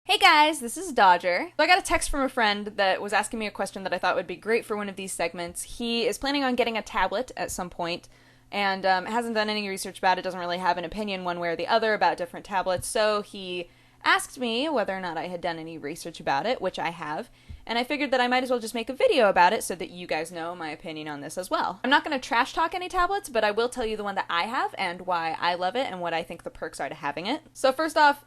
Hey guys, this is Dodger. So I got a text from a friend that was asking me a question that I thought would be great for one of these segments. He is planning on getting a tablet at some point and hasn't done any research about it, doesn't really have an opinion one way or the other about different tablets. So he asked me whether or not I had done any research about it, which I have. And I figured that I might as well just make a video about it so that you guys know my opinion on this as well. I'm not going to trash talk any tablets, but I will tell you the one that I have and why I love it and what I think the perks are to having it. So first off,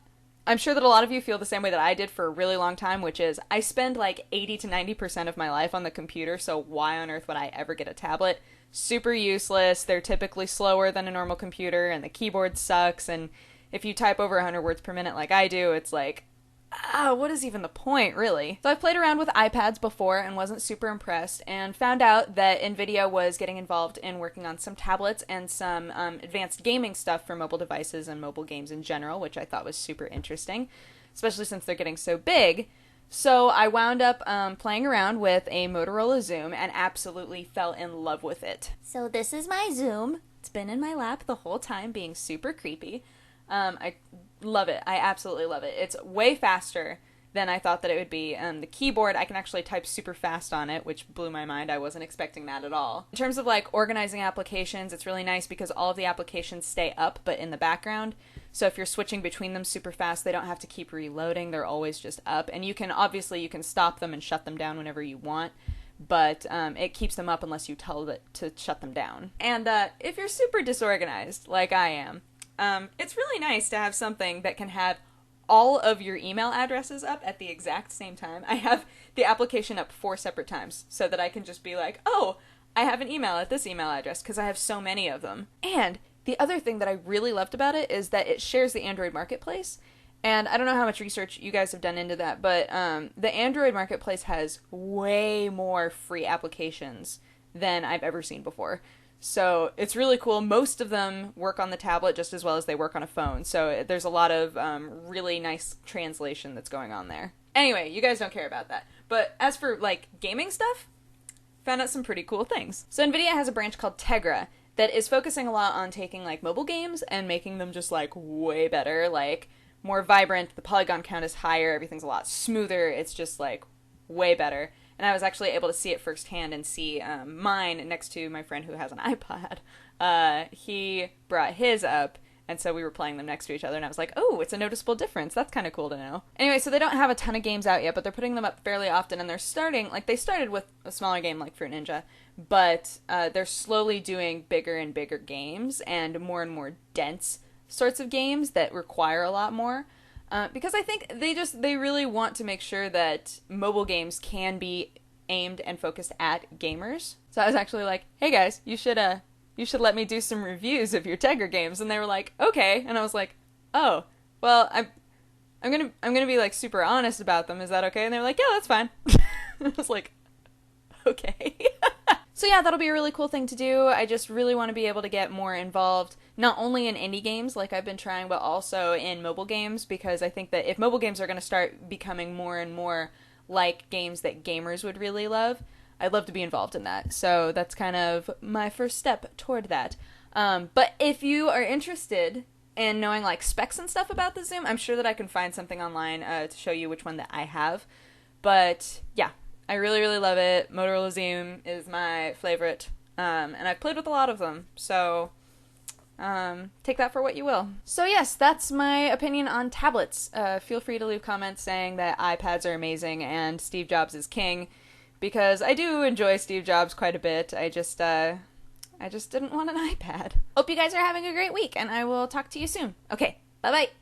I'm sure that a lot of you feel the same way that I did for a really long time, which is I spend like 80 to 90% of my life on the computer, so why on earth would I ever get a tablet? Super useless. They're typically slower than a normal computer, and the keyboard sucks, and if you type over 100 words per minute like I do, it's like, what is even the point, really? So I've played around with iPads before and wasn't super impressed, and found out that NVIDIA was getting involved in working on some tablets and some advanced gaming stuff for mobile devices and mobile games in general, which I thought was super interesting, especially since they're getting so big. So I wound up playing around with a Motorola Xoom and absolutely fell in love with it. So this is my Xoom. It's been in my lap the whole time, being super creepy. I love it. I absolutely love it. It's way faster than I thought that it would be. The keyboard, I can actually type super fast on it, which blew my mind. I wasn't expecting that at all. In terms of like organizing applications, it's really nice because all of the applications stay up but in the background. So if you're switching between them super fast, they don't have to keep reloading. They're always just up. And you can stop them and shut them down whenever you want. But it keeps them up unless you tell it to shut them down. And if you're super disorganized, like I am, it's really nice to have something that can have all of your email addresses up at the exact same time. I have the application up 4 separate times so that I can just be like, oh, I have an email at this email address because I have so many of them. And the other thing that I really loved about it is that it shares the Android Marketplace. And I don't know how much research you guys have done into that, but the Android Marketplace has way more free applications than I've ever seen before. So it's really cool. Most of them work on the tablet just as well as they work on a phone. So there's a lot of really nice translation that's going on there. Anyway, you guys don't care about that. But as for like gaming stuff, found out some pretty cool things. So NVIDIA has a branch called Tegra that is focusing a lot on taking like mobile games and making them just like way better, like more vibrant. The polygon count is higher. Everything's a lot smoother. It's just like way better. And I was actually able to see it firsthand and see mine next to my friend who has an iPod. He brought his up, and so we were playing them next to each other, and I was like, oh, it's a noticeable difference. That's kind of cool to know. Anyway, so they don't have a ton of games out yet, but they're putting them up fairly often, and they started with a smaller game like Fruit Ninja, but they're slowly doing bigger and bigger games and more dense sorts of games that require a lot more. Because I think they really want to make sure that mobile games can be aimed and focused at gamers. So I was actually like, hey guys, you should let me do some reviews of your Tegra games. And they were like, okay. And I was like, oh, well, I'm gonna be like super honest about them. Is that okay? And they were like, yeah, that's fine. I was like, okay. So yeah, that'll be a really cool thing to do. I just really want to be able to get more involved, not only in indie games like I've been trying, but also in mobile games, because I think that if mobile games are going to start becoming more and more like games that gamers would really love, I'd love to be involved in that. So that's kind of my first step toward that. But if you are interested in knowing like specs and stuff about the Xoom, I'm sure that I can find something online to show you which one that I have. But yeah. I really, really love it. Motorola Xoom is my favorite, and I've played with a lot of them, so take that for what you will. So yes, that's my opinion on tablets. Feel free to leave comments saying that iPads are amazing and Steve Jobs is king, because I do enjoy Steve Jobs quite a bit. I just didn't want an iPad. Hope you guys are having a great week, and I will talk to you soon. Okay, bye-bye.